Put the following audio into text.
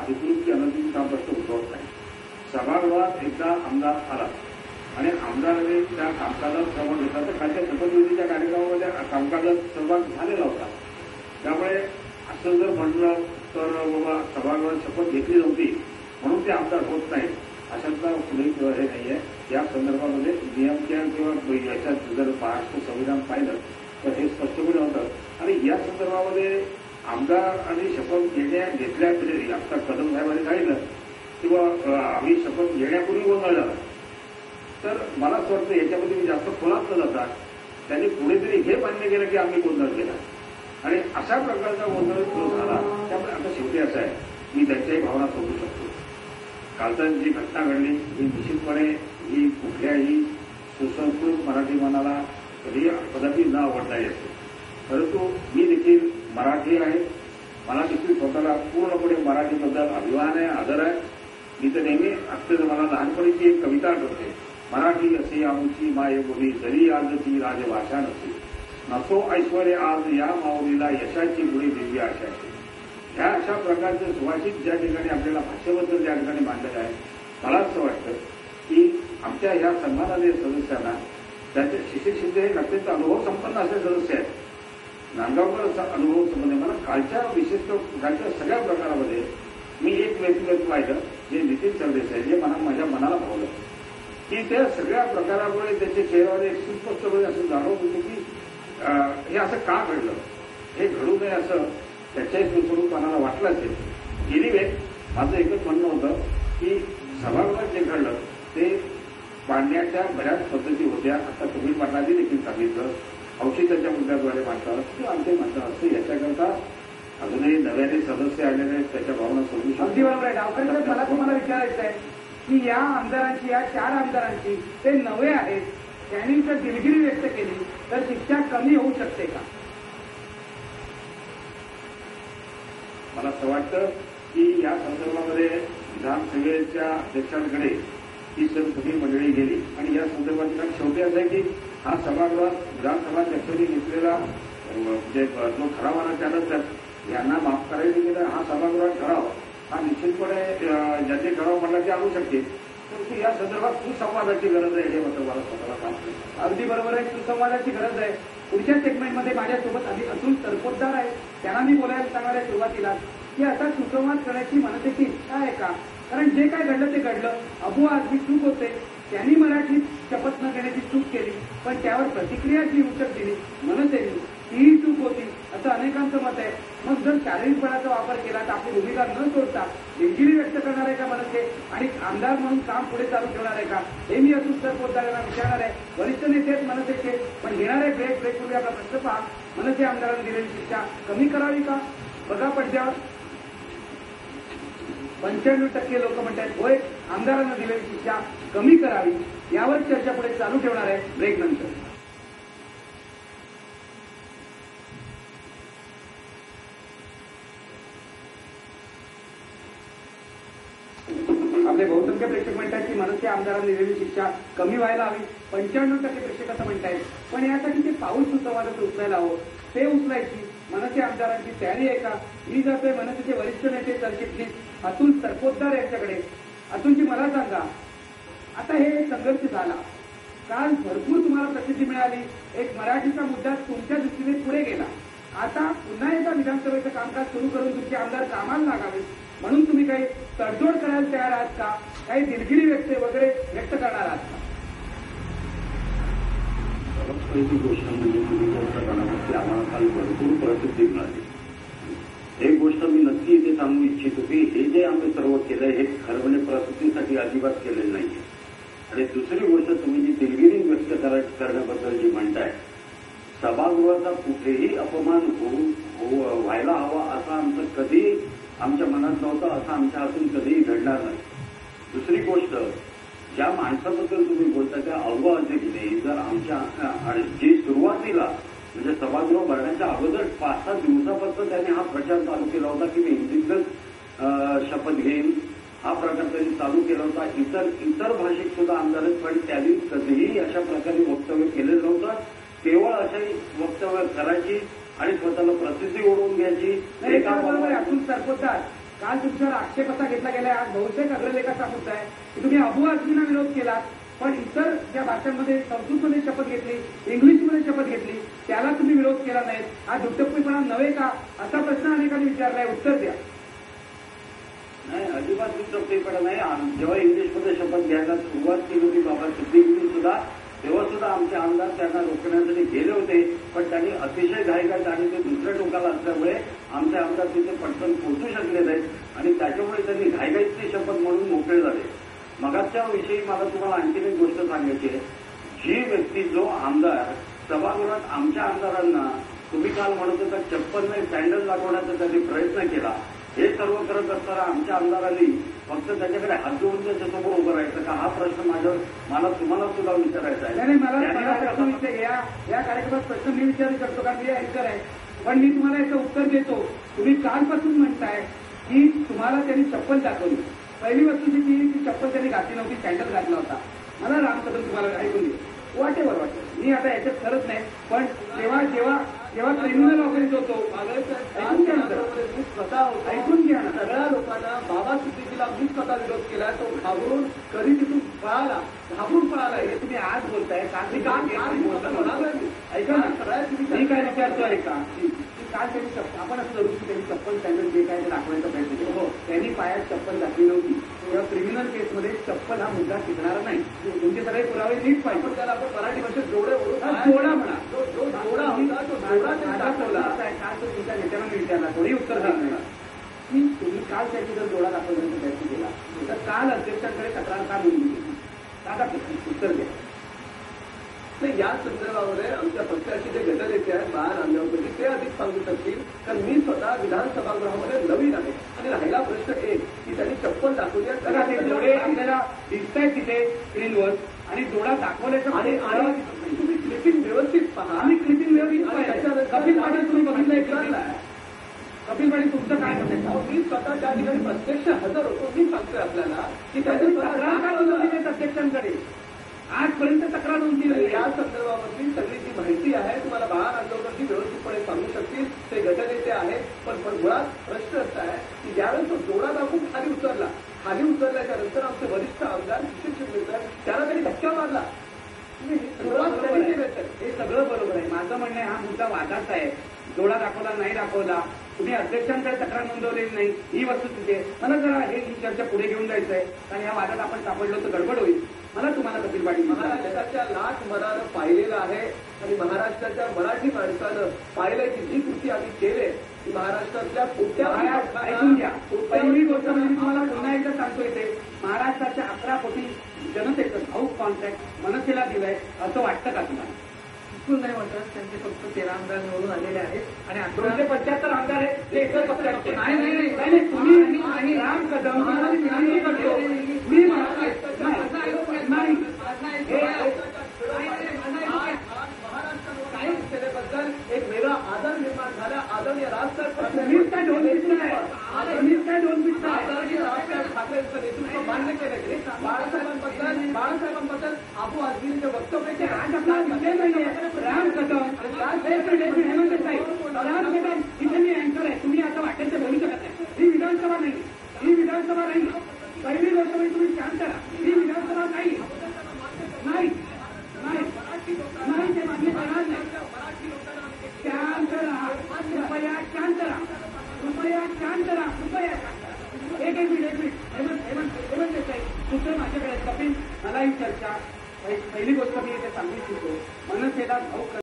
अधिकृत की अनधिकृत हा प्रश्न उद्भवत नाही. सभागृहात एकदा आमदार आला आणि आमदाराने त्या कामकाजात सहभाग घेतला तर कालच्या शपथविधीच्या कार्यक्रमामध्ये कामकाजात सहभाग झालेला होता. त्यामुळे असं जर म्हटलं तर बाबा सभागृहात शपथ घेतली नव्हती म्हणून ते आमदार होत नाहीत अशातला कुठेही हे नाहीये. या संदर्भामध्ये नियमच्या किंवा याच्यात जर महाराष्ट्र संविधान पाहिलं तर हे स्पष्टपणे होतं. आणि या संदर्भामध्ये आमदार आणि शपथ घेतल्या तरी आता कदम साहेबांनी सांगितलं किंवा आम्ही शपथ घेण्यापूर्वी गोंधळ झाला तर मला असं वाटतं याच्यामध्ये मी जास्त खोलात न जाता त्यांनी कुणीतरी हे मान्य केलं की आम्ही गोंधळ केला आणि अशा प्रकारचा गोंधळ जो झाला. त्यामुळे आता शेवटी असं आहे मी त्यांच्याही भावना समजू शकतो. कालचा जी घटना घडली ही निश्चितपणे ही कुठल्याही सुसंस्कृत मराठी मनाला कधी कदापि न आवडणारी असते. परंतु मी देखील मराठी आहे. मला देखील स्वतःला पूर्णपणे मराठीबद्दल अभिमान आहे, आदर आहे. मी तर नेहमी अत्यंत मला लहानपणीची एक कविता आठवते. मराठी असे आमची मायबोली जरी आज ती राजभाषा नसे नसो ऐश्वर्य आज या माऊलीला यशाची गुढी दिव्य आशाची. ह्या अशा प्रकारचे सुभाषित ज्या ठिकाणी आपल्याला भाषेबद्दल ज्या ठिकाणी मांडलेलं आहे मला असं वाटतं की आमच्या ह्या सन्माननीय सदस्यांना त्याचे शिशिर शिंदे हे अत्यंत अनुभव संपन्न असे सदस्य आहेत. नांदगावकर अनुभव संबंध मला कालच्या विशिष्ट कालच्या सगळ्या प्रकारामध्ये मी एक व्यक्तिगत पाहिलं जे नितीन सरदेसाई जे माझ्या मनाला भावलं की त्या सगळ्या प्रकारामुळे त्याच्या चेहऱ्यावर एक सुस्पष्टपणे असं जाणवत होतं की हे असं का घडलं हे घडू नये असं त्याच्याही सुस्वरूप मनाला वाटलं असेल. एनिवे माझं एकच म्हणणं होतं की सभागृहात जे घडलं ते मांडण्याच्या बऱ्याच पद्धती होत्या. आता तुम्ही पाटलांनी देखील सांगितलं औषधाच्या मुद्द्याद्वारे मांडतात किंवा आमचे मांडतात असं याच्याकरता अजूनही नव्याने सदस्य आलेले आहेत त्याच्या भावना समजू शकतो. अगदी बरोबर आहे. डावकर मला तुम्हाला विचारायचं आहे की या आमदारांची या 4 आमदारांची ते नवे आहेत त्यांनी जर दिलगिरी व्यक्त केली तर शिक्षा कमी होऊ शकते का? मला असं वाटतं की या संदर्भामध्ये विधानसभेच्या अध्यक्षांकडे ही सर्व सगळी मंडळी गेली आणि या संदर्भात शेवटी असं आहे की हा सभागृहात विधानसभा अध्यक्षांनी घेतलेला म्हणजे जो ठराव आला त्यानंतर यांना माफ करायचं गेलं हा सभागृहात ठराव हा निश्चितपणे ज्यांनी ठराव म्हणला ते आणू शकते. परंतु या संदर्भात सुसंवादाची गरज आहे हे मात्र मला स्वतःला सांगतो. अगदी बरोबर आहे. सुसंवादाची गरज आहे. पुढच्या सेगमेंटमध्ये माझ्यासोबत अतुल तरपोतदार आहे. त्यांना मी बोलायला सांगणार आहे सुरुवातीला की आता सुसंवाद करण्याची मनसेची इच्छा आहे का? कारण जे काय घडलं ते घडलं. अबू आझमी चूक होते. त्यांनी मराठीत शपथ न घेण्याची चूक केली पण त्यावर प्रतिक्रिया जी उचक दिली मनसेने तीही चूक होती असं अनेकांचं मत आहे. मग जर शारीरिकपणाचा वापर केला तर आपली भूमिका न सोडता दिलगिरी व्यक्त करणार आहे का मनसे आणि आमदार म्हणून काम पुढे चालू ठेवणार आहे का हे मी अतुल तरपोतदारांना विचारणार आहे. वरिष्ठ नेते आहेत मनसेचे पण घेणारे ब्रेकपूर्वी आपला प्रश्न पहा. मनसे आमदारांनी दिलेली शिक्षा कमी करावी का? बघा पडद्यावर 95% लोक म्हणतात होय आमदारांना दिलेली शिक्षा कमी करावी. यावर चर्चा पुढे चालू ठेवणार आहे ब्रेक नंतर. आपले बहुसंख्य प्रेक्षक म्हणतात की मनसे आमदारांनी दिलेली शिक्षा कमी व्हायला हवी. 95% प्रेक्षक असं म्हणतायत. पण यासाठी ते पाऊल सुसंवादाचं उचलायला हवं. ते उचलायची मनसे आमदारांची तयारी आहे का? मी जातोय मनसेचे वरिष्ठ नेते सरचिटणीस अतुल तरपोतदार यांच्याकडे. अतुलजी मला सांगा आता हे संघर्ष झाला काल भरपूर तुम्हाला प्रसिद्धी मिळाली. एक मराठीचा मुद्दा तुमच्या दृष्टीने पुढे गेला. आता पुन्हा एकदा विधानसभेचं कामकाज सुरू करून तुमचे आमदार कामाला लागावेत म्हणून तुम्ही काही तडजोड करायला तयार आहात का? काही दिलगिरी वगैरे व्यक्त करणार आहात का? पहिली गोष्ट म्हणजे तुम्ही प्रकरणामध्ये आम्हाला काल भरपूर प्रसिद्धी मिळाली. एक गोष्ट मी नक्की इथे सांगू इच्छितो की हे जे आम्ही सर्व केलंय हे खरं म्हणजे प्रसिद्धीसाठी अजिबात केलेलं नाहीये. आणि दुसरी गोष्ट तुम्ही जी दिलगिरी व्यक्त करण्याबद्दल जी म्हणताय सभागृहाचा कुठेही अपमान व्हायला हवा असं आमचं कधी आमच्या मनात नव्हतं. असं आमच्या हातून कधीही घडणार नाही. दुसरी गोष्ट ज्या माणसाबद्दल तुम्ही बोलता त्या अव्वा अध्यक्षने जर आमच्या जी सुरुवातीला म्हणजे सभागृह भरण्याच्या अगोदर 5-6 दिवसापासून त्यांनी हा प्रचार चालू केला होता की मी हिंदीतच शपथ घेईन हा प्रकार त्यांनी चालू केला होता. इतर भाषिक सुद्धा आमदार आहेत पण त्यांनी कधीही अशा प्रकारे वक्तव्य केलेलं नव्हतं. केवळ अशाही वक्तव्य करायची आणि स्वतःला प्रसिद्धी ओढवून घ्यायची. अतुल तरपोतदार काल तुमच्यावर आक्षेप असा घेतला गेलाय, आज बहुतेक अग्रलेखाचा मुद्दा आहे की तुम्ही अबू आझमींना विरोध केला, पण इतर ज्या भाषांमध्ये संस्कृतमध्ये शपथ घेतली, इंग्लिशमध्ये शपथ घेतली, त्याला तुम्ही विरोध केला नाही. हा दुटप्पीपणा नव्हे का, असा प्रश्न अनेकांनी विचारलाय. उत्तर द्या. नाही, अजिबात दुटप्पीपणा नाही. जेव्हा इंग्लिशमध्ये शपथ घ्यायला सुरुवात केली होती बाबा सुप्रीम सुद्धा, तेव्हा सुद्धा आमचे आमदार त्यांना रोखण्यासाठी गेले होते, पण त्यांनी अतिशय घाईघाईत आणि ते दुसऱ्या टोकाला असल्यामुळे आमचे आमदार तिथे पटकन पोहोचू शकले नाहीत आणि त्याच्यामुळे त्यांनी घाईघाईतली शपथ म्हणून मोकळे झाले. मगाच्या विषयी मला तुम्हाला आणखीन एक गोष्ट सांगायची आहे. जी व्यक्ती, जो आमदार सभागृहात आमच्या आमदारांना तुम्ही काल म्हणत होता चप्पल नाही सँडल दाखवण्याचा त्यांनी प्रयत्न केला, हे सर्व करत असताना आमच्या आमदारांनी फक्त त्याच्याकडे हात जोडून त्याच्यासमोर उभं राहायचं का, हा प्रश्न मला तुम्हाला सुद्धा विचारायचा आहे. नाही, मला प्रश्न या कार्यक्रमात प्रश्न मी विचारू शकतो का, मी ऐकर आहे, पण मी तुम्हाला याचं उत्तर देतो. तुम्ही कालपासून म्हणताय की तुम्हाला त्यांनी चप्पल दाखवली. पहिली वस्तू ती चप्पल त्यांनी घातली नव्हती, सँडल घातला होता. मला राम कदम तुम्हाला ऐकून घे, वाटेवर वाटतं, मी आता याच्यात करत नाही, पण जेव्हा क्रिमिनल ऑफिस होतो ऐकून घ्या ना, मी स्वतः ऐकून घ्या ना. सगळ्या लोकांना बाबा सिद्दीकीला मी स्वतः विरोध केला, तो घाबरून कधी तिथून पळाला, घाबरून पळाला. हे तुम्ही आज बोलताय, ऐका ना, मी काय विचारतो ऐका, काल त्यांनी चप्पल, आपण असं धरू की त्यांनी चप्पल सँडल जे काय ते दाखवायचा प्रयत्न केला. हो, त्यांनी पायात चप्पल घातली नव्हती. तेव्हा क्रिमिनल केसमध्ये चप्पल हा मुद्दा टिकणारा नाही. तुमचे सगळे पुरावे नीट पाहिजे. त्याला आपण मराठी भाषेत जोडा म्हणा, जोडा होता तो जोडा काल तो तुमच्या नेत्यांना मी विचारला, थोडी उत्तर देणार की तुम्ही काल त्याची जर जोडा दाखवण्याचा प्रयत्न केला तर काल अध्यक्षांकडे तक्रार का नोंदवली होती? दादा उत्तर द्या. नाही, या संदर्भामध्ये आमच्या पक्षाचे जे गटनेते आहेत बाळा नांदेवकर, ते अधिक सांगू शकतील, कारण मी स्वतः विधानसभागृहामध्ये नवीन आहे. आणि राहिला प्रश्न एक की त्यांनी चप्पल दाखवली आहे, बघा ते जोडे आपल्याला दिसत आहेत तिथे स्क्रीनवर, आणि जोडा दाखवल्याचं आणि तुम्ही क्लिपिंग व्यवस्थित पहा. आम्ही क्लिपिंग व्यवस्थित पाहिजे. कपिल पाटील तुम्ही बघितलंय, कपिल पाटील तुमचं काय म्हणतात? मी स्वतः त्या ठिकाणी प्रत्यक्ष हजर होतो. मी सांगतोय आपल्याला की त्याची तक्रार का नोंदवली अध्यक्षांकडे? आजपर्यंत तक्रार नोंदली नाही. या संदर्भामधली सगळी जी माहिती आहे तुम्हाला बाळा नांदेवकरजी व्यवस्थितपणे सांगू शकतील, ते गटनेते आहेत. पण मुळात प्रश्न असा आहे की ज्यावेळेस तो जोडा दाखवून खाली उतरल्याच्या नंतर आमचे वरिष्ठ आमदार किशोर शिंदे त्याला त्यांनी धक्का मारला. हे सगळं बरोबर आहे. माझं म्हणणं आहे, हा मुद्दा वादाचा आहे. जोडा दाखवला नाही दाखवला, तुम्ही अध्यक्षांकडे तक्रार नोंदवलेली नाही, ही वस्तुस्थिती आहे. मला जरा ही चर्चा पुढे घेऊन जायचं आहे, कारण या वादात आपण सापडलो तर गडबड होईल. मला तुम्हाला कपिल पाटील महाराष्ट्राच्या लाख मनानं पाहिलेलं आहे आणि महाराष्ट्राच्या मराठी माणसानं पाहिलंय की जी कृती आम्ही केले ती महाराष्ट्रातल्या ऐकून घ्या. पहिली गोष्ट म्हणजे मी तुम्हाला पुन्हा एकदा सांगतोय, ते महाराष्ट्राच्या 11 कोटी जनतेचं भाऊक कॉन्ट्रॅक्ट मनसेला दिलंय असं वाटतं का तुम्हाला? बिलकुल नाही वाटत. त्यांचे फक्त 13 आमदार निवडून आलेले आहेत आणि 275 आमदार आहेत, ते एकच पक्षाचे. नाही, तुम्ही आणि राम कदम विनंती करतो, मी बद्दल एक वेगळा आदर निर्माण झाला. आदरणीय राजसाहेब मीच काय दोन पिढ्या आदरणीय राजसाहेब ठाकरेंचं नेतृत्व मान्य केलं गेले. बाळासाहेबांबद्दल अबू आझमींच्या वक्तव्याचे आज आपला विषय नाहीये. राम कदम हेमंत साहेब, राम कदम इथे मी अँकर आहे. तुम्ही आता वाटेल ते बोलू शकत नाही. ही विधानसभा नाही. पहिली गोष्ट म्हणजे तुम्ही शांत राहा. ही विधानसभा नाही. ते मान्य करणार नाही. शांत राहा, कृपया शांत राहा. एक मिनिट हेमंत देसाई, दुसरं माझ्याकडे कपिल, मला ही चर्चा पहिली गोष्ट मी इथे सांगू इच्छितो, मनसेला भाऊ